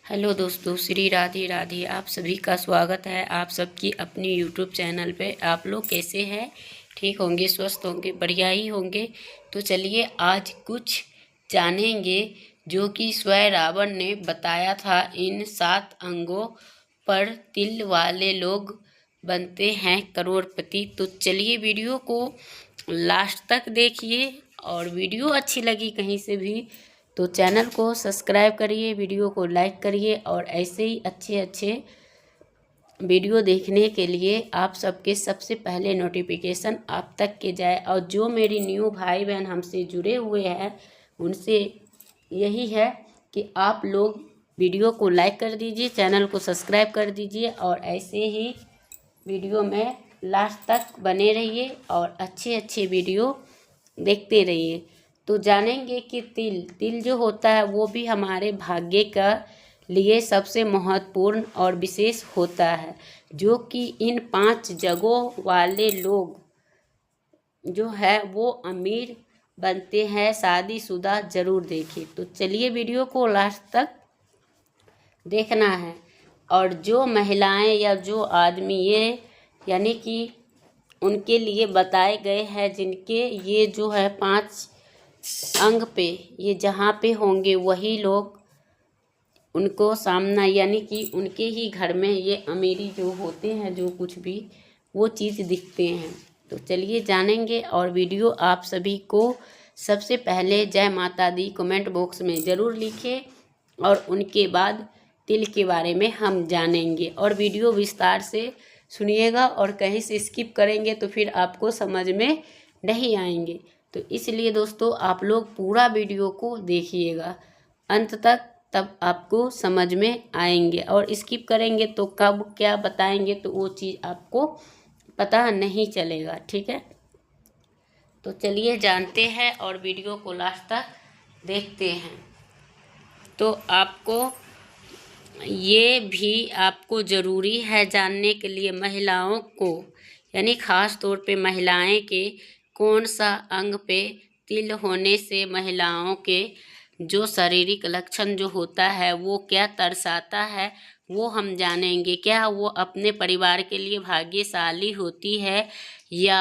Hello दोस्तों, श्री राधे राधे। आप सभी का स्वागत है आप सबकी अपनी यूट्यूब चैनल पे। आप लोग कैसे हैं? ठीक होंगे, स्वस्थ होंगे, बढ़िया ही होंगे। तो चलिए आज कुछ जानेंगे जो कि स्वयं रावण ने बताया था। इन 7 अंगों पर तिल वाले लोग बनते हैं करोड़पति। तो चलिए वीडियो को लास्ट तक देखिए, और वीडियो अच्छी लगी कहीं से भी तो चैनल को सब्सक्राइब करिए, वीडियो को लाइक करिए, और ऐसे ही अच्छे अच्छे वीडियो देखने के लिए आप सबके सबसे पहले नोटिफिकेशन आप तक के जाए। और जो मेरी न्यू भाई बहन हमसे जुड़े हुए हैं उनसे यही है कि आप लोग वीडियो को लाइक कर दीजिए, चैनल को सब्सक्राइब कर दीजिए, और ऐसे ही वीडियो में लास्ट तक बने रहिए और अच्छे अच्छे वीडियो देखते रहिए। तो जानेंगे कि तिल जो होता है वो भी हमारे भाग्य का लिए सबसे महत्वपूर्ण और विशेष होता है, जो कि इन 5 जगहों वाले लोग जो है वो अमीर बनते हैं। शादीशुदा जरूर देखिए। तो चलिए वीडियो को लास्ट तक देखना है। और जो महिलाएं या जो आदमी ये यानी कि उनके लिए बताए गए हैं, जिनके ये जो है 5 अंग पे ये जहाँ पे होंगे वही लोग उनको सामना यानी कि उनके ही घर में ये अमीरी जो होते हैं, जो कुछ भी वो चीज़ दिखते हैं। तो चलिए जानेंगे। और वीडियो आप सभी को सबसे पहले जय माता दी कमेंट बॉक्स में ज़रूर लिखें, और उनके बाद तिल के बारे में हम जानेंगे। और वीडियो विस्तार से सुनिएगा, और कहीं से स्किप करेंगे तो फिर आपको समझ में नहीं आएंगे। तो इसलिए दोस्तों आप लोग पूरा वीडियो को देखिएगा अंत तक, तब आपको समझ में आएंगे। और स्किप करेंगे तो कब क्या बताएंगे तो वो चीज़ आपको पता नहीं चलेगा। ठीक है, तो चलिए जानते हैं और वीडियो को लास्ट तक देखते हैं। तो आपको ये भी आपको ज़रूरी है जानने के लिए महिलाओं को यानी ख़ास तौर पे महिलाएं के कौन सा अंग पे तिल होने से महिलाओं के जो शारीरिक लक्षण जो होता है वो क्या दर्शाता है वो हम जानेंगे। क्या वो अपने परिवार के लिए भाग्यशाली होती है या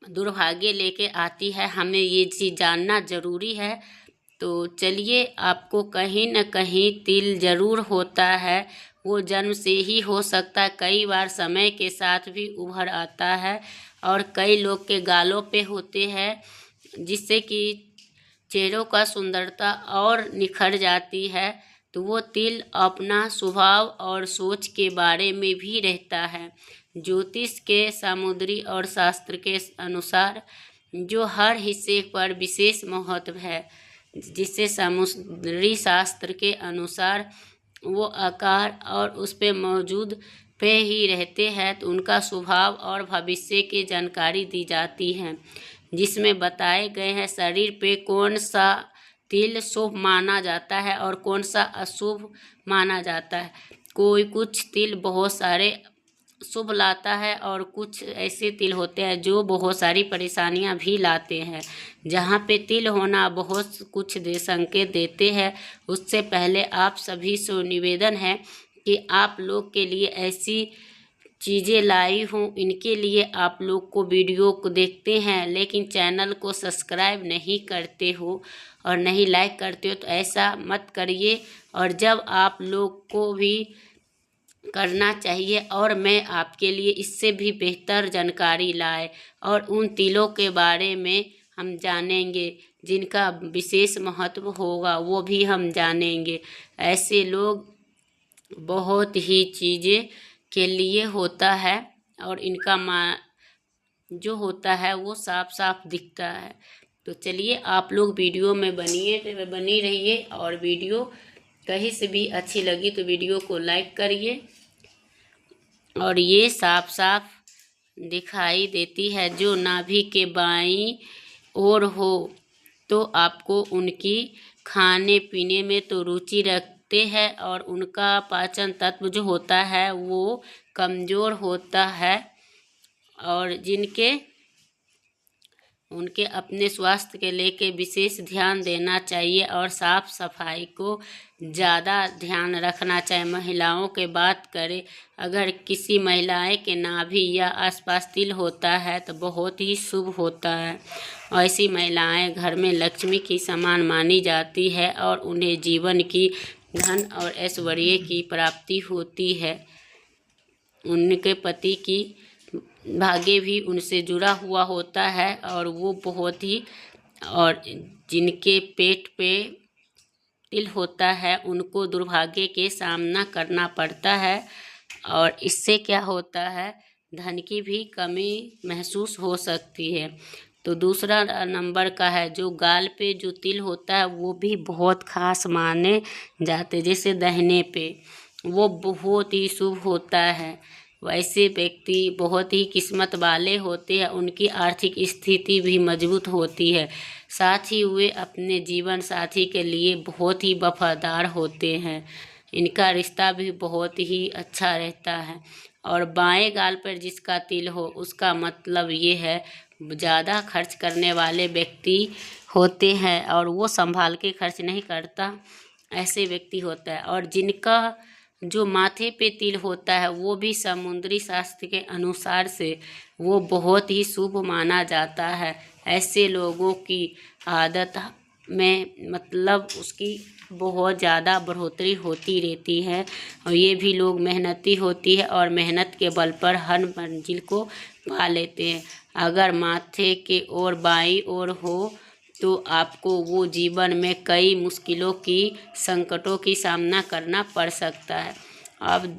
दुर्भाग्य लेके आती है, हमें ये चीज़ जानना ज़रूरी है। तो चलिए, आपको कहीं न कहीं तिल ज़रूर होता है। वो जन्म से ही हो सकता है, कई बार समय के साथ भी उभर आता है, और कई लोग के गालों पे होते हैं, जिससे कि चेहरों का सुंदरता और निखर जाती है। तो वो तिल अपना स्वभाव और सोच के बारे में भी रहता है। ज्योतिष के समुद्री और शास्त्र के अनुसार जो हर हिस्से पर विशेष महत्व है, जिससे समुद्री शास्त्र के अनुसार वो आकार और उस पे मौजूद पे ही रहते हैं, तो उनका स्वभाव और भविष्य की जानकारी दी जाती है, जिसमें बताए गए हैं शरीर पे कौन सा तिल शुभ माना जाता है और कौन सा अशुभ माना जाता है। कुछ तिल बहुत सारे शुभ लाता है, और कुछ ऐसे तिल होते हैं जो बहुत सारी परेशानियां भी लाते हैं। जहाँ पे तिल होना बहुत कुछ संकेत देते हैं, उससे पहले आप सभी से निवेदन है कि आप लोग के लिए ऐसी चीज़ें लाई हूँ, इनके लिए आप लोग को वीडियो को देखते हैं लेकिन चैनल को सब्सक्राइब नहीं करते हो और नहीं लाइक करते हो, तो ऐसा मत करिए। और जब आप लोग को भी करना चाहिए, और मैं आपके लिए इससे भी बेहतर जानकारी लाए, और उन तिलों के बारे में हम जानेंगे जिनका विशेष महत्व होगा, वो भी हम जानेंगे। ऐसे लोग बहुत ही चीज़ें के लिए होता है, और इनका जो होता है वो साफ साफ दिखता है। तो चलिए आप लोग वीडियो में बनी रहिए, और वीडियो कहीं से भी अच्छी लगी तो वीडियो को लाइक करिए। और ये साफ साफ दिखाई देती है, जो नाभि के बाईं ओर हो तो आपको उनकी खाने पीने में तो रुचि रखते हैं, और उनका पाचन तत्व जो होता है वो कमज़ोर होता है। और जिनके उनके अपने स्वास्थ्य के लेके विशेष ध्यान देना चाहिए और साफ सफाई को ज़्यादा ध्यान रखना चाहिए। महिलाओं के बात करें, अगर किसी महिलाएं के नाभि या आसपास तिल होता है तो बहुत ही शुभ होता है। ऐसी महिलाएं घर में लक्ष्मी की समान मानी जाती है और उन्हें जीवन की धन और ऐश्वर्य की प्राप्ति होती है। उनके पति की भाग्य भी उनसे जुड़ा हुआ होता है और वो बहुत ही, और जिनके पेट पे तिल होता है उनको दुर्भाग्य के सामना करना पड़ता है और इससे क्या होता है, धन की भी कमी महसूस हो सकती है। तो दूसरा नंबर का है जो गाल पे जो तिल होता है वो भी बहुत खास माने जाते, जैसे दाहिने पे वो बहुत ही शुभ होता है। वैसे व्यक्ति बहुत ही किस्मत वाले होते हैं, उनकी आर्थिक स्थिति भी मजबूत होती है, साथ ही वे अपने जीवन साथी के लिए बहुत ही वफादार होते हैं। इनका रिश्ता भी बहुत ही अच्छा रहता है। और बाएं गाल पर जिसका तिल हो उसका मतलब ये है ज़्यादा खर्च करने वाले व्यक्ति होते हैं और वो संभाल के खर्च नहीं करता, ऐसे व्यक्ति होता है। और जिनका जो माथे पे तिल होता है वो भी समुद्री शास्त्र के अनुसार से वो बहुत ही शुभ माना जाता है। ऐसे लोगों की आदत में मतलब उसकी बहुत ज़्यादा बढ़ोतरी होती रहती है और ये भी लोग मेहनती होती है और मेहनत के बल पर हर मंजिल को पा लेते हैं। अगर माथे के ओर बाईं ओर हो तो आपको वो जीवन में कई मुश्किलों की, संकटों की सामना करना पड़ सकता है। अब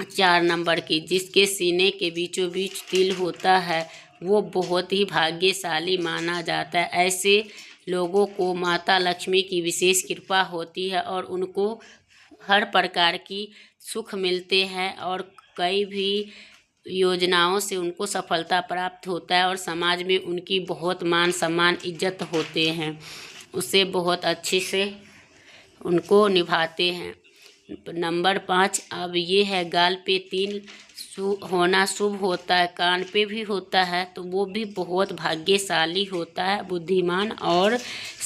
4 नंबर की जिसके सीने के बीचों बीच तिल होता है वो बहुत ही भाग्यशाली माना जाता है। ऐसे लोगों को माता लक्ष्मी की विशेष कृपा होती है और उनको हर प्रकार की सुख मिलते हैं और कई भी योजनाओं से उनको सफलता प्राप्त होता है और समाज में उनकी बहुत मान सम्मान इज्जत होते हैं, उसे बहुत अच्छे से उनको निभाते हैं। नंबर 5 अब ये है गाल पे तिल होना शुभ होता है, कान पे भी होता है तो वो भी बहुत भाग्यशाली होता है, बुद्धिमान और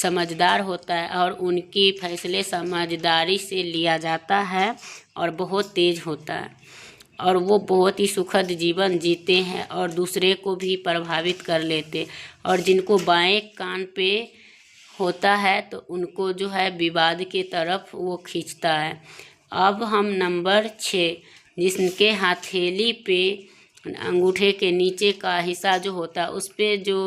समझदार होता है और उनके फैसले समझदारी से लिया जाता है और बहुत तेज होता है और वो बहुत ही सुखद जीवन जीते हैं और दूसरे को भी प्रभावित कर लेते। और जिनको बाएं कान पे होता है तो उनको जो है विवाद के तरफ वो खींचता है। अब हम नंबर 6 जिसके हथेली पे अंगूठे के नीचे का हिस्सा जो होता है उस पे जो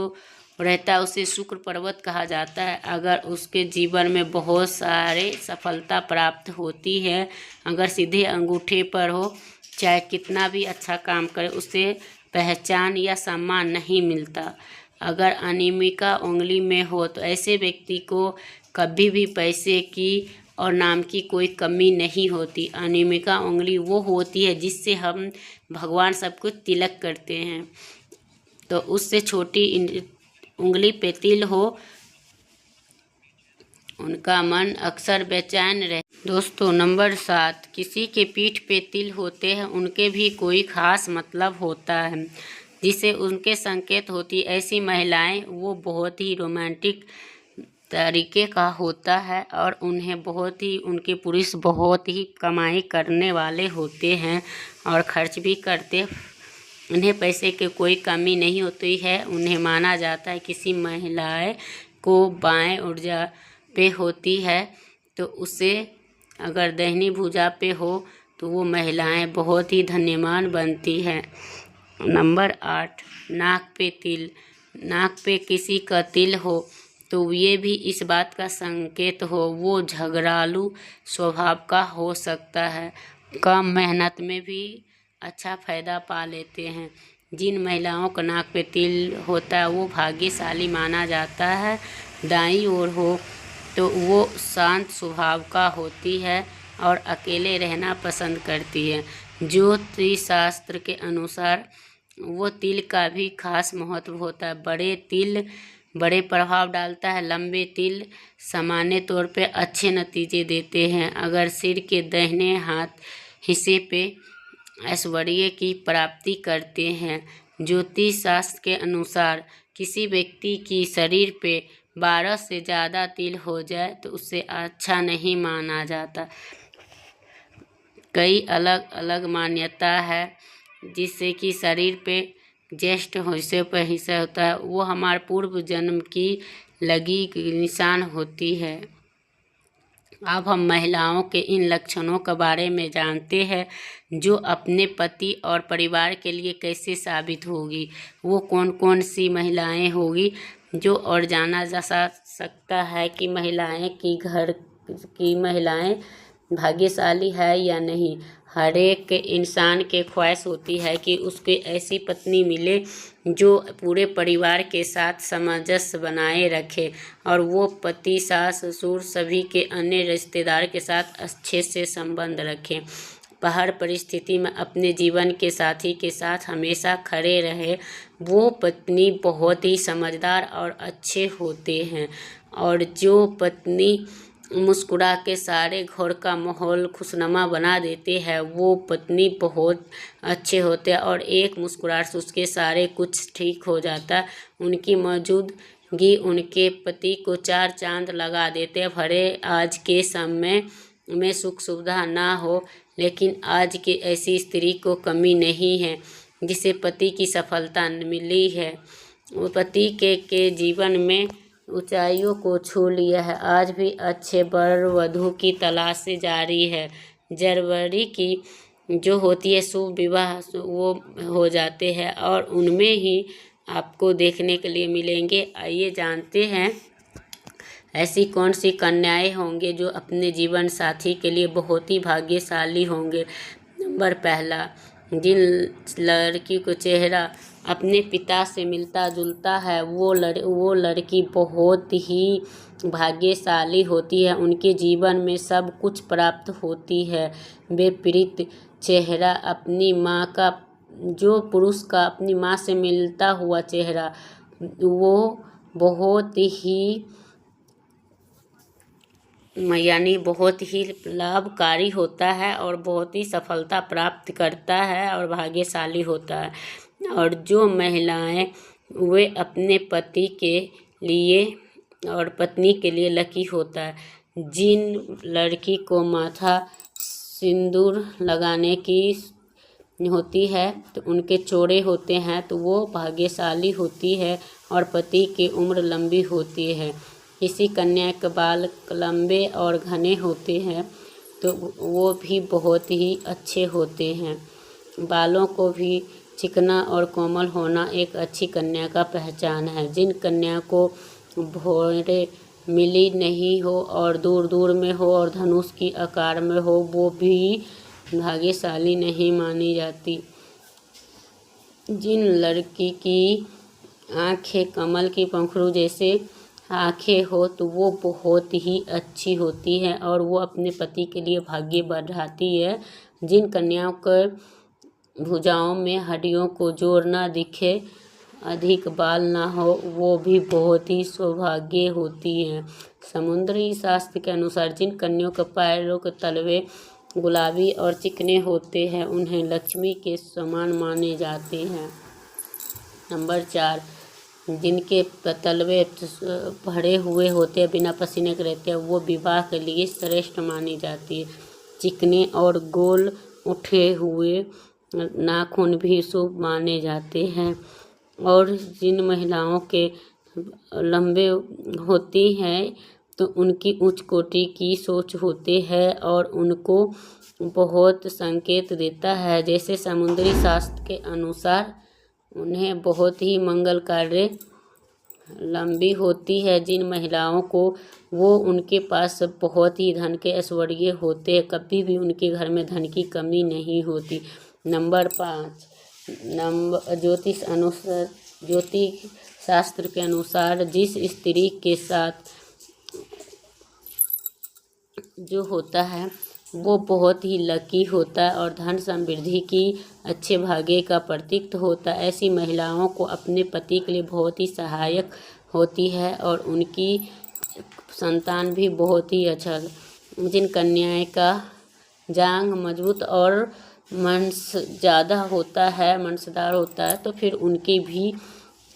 रहता है उसे शुक्र पर्वत कहा जाता है। अगर उसके जीवन में बहुत सारे सफलता प्राप्त होती है, अगर सीधे अंगूठे पर हो, चाहे कितना भी अच्छा काम करे उसे पहचान या सम्मान नहीं मिलता। अगर अनिमिका उंगली में हो तो ऐसे व्यक्ति को कभी भी पैसे की और नाम की कोई कमी नहीं होती। अनिमिका उंगली वो होती है जिससे हम भगवान सब कुछ तिलक करते हैं, तो उससे छोटी उंगली पे तिल हो उनका मन अक्सर बेचैन रहे। दोस्तों नंबर 7 किसी के पीठ पे तिल होते हैं उनके भी कोई खास मतलब होता है जिसे उनके संकेत होती। ऐसी महिलाएं वो बहुत ही रोमांटिक तरीके का होता है और उन्हें बहुत ही उनके पुरुष बहुत ही कमाई करने वाले होते हैं और खर्च भी करते। उन्हें पैसे की कोई कमी नहीं होती है। उन्हें माना जाता है किसी महिलाएं को बाएं ऊर्जा पे होती है तो उसे अगर दाहिनी भुजा पे हो तो वो महिलाएं बहुत ही धन्यवान बनती हैं। नंबर 8 नाक पे तिल। नाक पे किसी का तिल हो तो ये भी इस बात का संकेत हो वो झगड़ालू स्वभाव का हो सकता है, कम मेहनत में भी अच्छा फायदा पा लेते हैं। जिन महिलाओं का नाक पे तिल होता है वो भाग्यशाली माना जाता है। दाईं ओर हो तो वो शांत स्वभाव का होती है और अकेले रहना पसंद करती है। ज्योतिष शास्त्र के अनुसार वो तिल का भी खास महत्व होता है। बड़े तिल बड़े प्रभाव डालता है, लंबे तिल सामान्य तौर पे अच्छे नतीजे देते हैं। अगर सिर के दाहिने हाथ हिस्से पे ऐश्वर्य की प्राप्ति करते हैं। ज्योतिष शास्त्र के अनुसार किसी व्यक्ति की शरीर पे 12 से ज़्यादा तिल हो जाए तो उसे अच्छा नहीं माना जाता। कई अलग अलग मान्यता है, जिससे कि शरीर पे ज्येष्ठ हिस्से पर हिस्सा होता है, वो हमारे पूर्व जन्म की लगी निशान होती है। अब हम महिलाओं के इन लक्षणों के बारे में जानते हैं, जो अपने पति और परिवार के लिए कैसे साबित होगी। वो कौन कौन सी महिलाएं होगी जो, और जाना जा सकता है कि महिलाएं की घर की महिलाएं भाग्यशाली है या नहीं। हर एक इंसान के ख्वाहिश होती है कि उसके ऐसी पत्नी मिले जो पूरे परिवार के साथ सामंजस्य बनाए रखे, और वो पति, सास, ससुर, सभी के अन्य रिश्तेदार के साथ अच्छे से संबंध रखें। हर परिस्थिति में अपने जीवन के साथी के साथ हमेशा खड़े रहे। वो पत्नी बहुत ही समझदार और अच्छे होते हैं, और जो पत्नी मुस्कुरा के सारे घर का माहौल खुशनुमा बना देते हैं, वो पत्नी बहुत अच्छे होते हैं, और एक मुस्कुराहट से उसके सारे कुछ ठीक हो जाता है। उनकी मौजूदगी उनके पति को 4 चांद लगा देते हैं। भले आज के समय में सुख सुविधा ना हो, लेकिन आज की ऐसी स्त्री को कमी नहीं है जिसे पति की सफलता मिली है। वो पति के जीवन में ऊंचाइयों को छू लिया है। आज भी अच्छे वर वधू की तलाश जारी है। जनवरी की जो होती है शुभ विवाह, वो हो जाते हैं और उनमें ही आपको देखने के लिए मिलेंगे। आइए जानते हैं ऐसी कौन सी कन्याएं होंगे जो अपने जीवन साथी के लिए बहुत ही भाग्यशाली होंगे। नंबर पहला, जिन लड़की को चेहरा अपने पिता से मिलता जुलता है, वो लड़की बहुत ही भाग्यशाली होती है। उनके जीवन में सब कुछ प्राप्त होती है। विपरीत चेहरा अपनी माँ का, जो पुरुष का अपनी माँ से मिलता हुआ चेहरा, वो बहुत ही बहुत ही लाभकारी होता है और बहुत ही सफलता प्राप्त करता है और भाग्यशाली होता है। और जो महिलाएं वे अपने पति के लिए और पत्नी के लिए लकी होता है। जिन लड़की को माथा सिंदूर लगाने की होती है तो उनके चौड़े होते हैं तो वो भाग्यशाली होती है और पति की उम्र लंबी होती है। किसी कन्या के बाल लंबे और घने होते हैं तो वो भी बहुत ही अच्छे होते हैं। बालों को भी चिकना और कोमल होना एक अच्छी कन्या का पहचान है। जिन कन्या को भौहें मिली नहीं हो और दूर दूर में हो और धनुष की आकार में हो, वो भी भाग्यशाली नहीं मानी जाती। जिन लड़की की आंखें कमल की पंखुड़ी जैसे आंखें हो तो वो बहुत ही अच्छी होती है और वो अपने पति के लिए भाग्य बढ़ाती है। जिन कन्याओं के भुजाओं में हड्डियों को जोड़ ना दिखे, अधिक बाल ना हो, वो भी बहुत ही सौभाग्य होती हैं। समुद्री शास्त्र के अनुसार जिन कन्याओं के पैरों के तलवे गुलाबी और चिकने होते हैं, उन्हें लक्ष्मी के समान माने जाते हैं। नंबर 4, जिनके तलवे भरे हुए होते हैं, बिना पसीने के रहते हैं, वो विवाह के लिए श्रेष्ठ मानी जाती है। चिकने और गोल उठे हुए नाखून भी शुभ माने जाते हैं। और जिन महिलाओं के लंबे होती हैं तो उनकी उच्च कोटि की सोच होती है और उनको बहुत संकेत देता है। जैसे समुद्री शास्त्र के अनुसार उन्हें बहुत ही मंगल कार्य लंबी होती है। जिन महिलाओं को वो उनके पास बहुत ही धन के ऐश्वर्य होते हैं, कभी भी उनके घर में धन की कमी नहीं होती। नंबर 5, ज्योतिष शास्त्र के अनुसार जिस स्त्री के साथ जो होता है वो बहुत ही लकी होता है और धन समृद्धि की अच्छे भाग्य का प्रतीक होता है। ऐसी महिलाओं को अपने पति के लिए बहुत ही सहायक होती है और उनकी संतान भी बहुत ही अच्छा। जिन कन्याएं का जांघ मजबूत और मंस ज़्यादा होता है, मंसदार होता है, तो फिर उनकी भी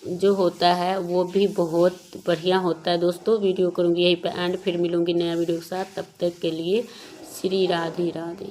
जो होता है वो भी बहुत बढ़िया होता है। दोस्तों वीडियो करूँगी यहीं पे एंड, फिर मिलूँगी नया वीडियो के साथ। तब तक के लिए श्री राधे राधे।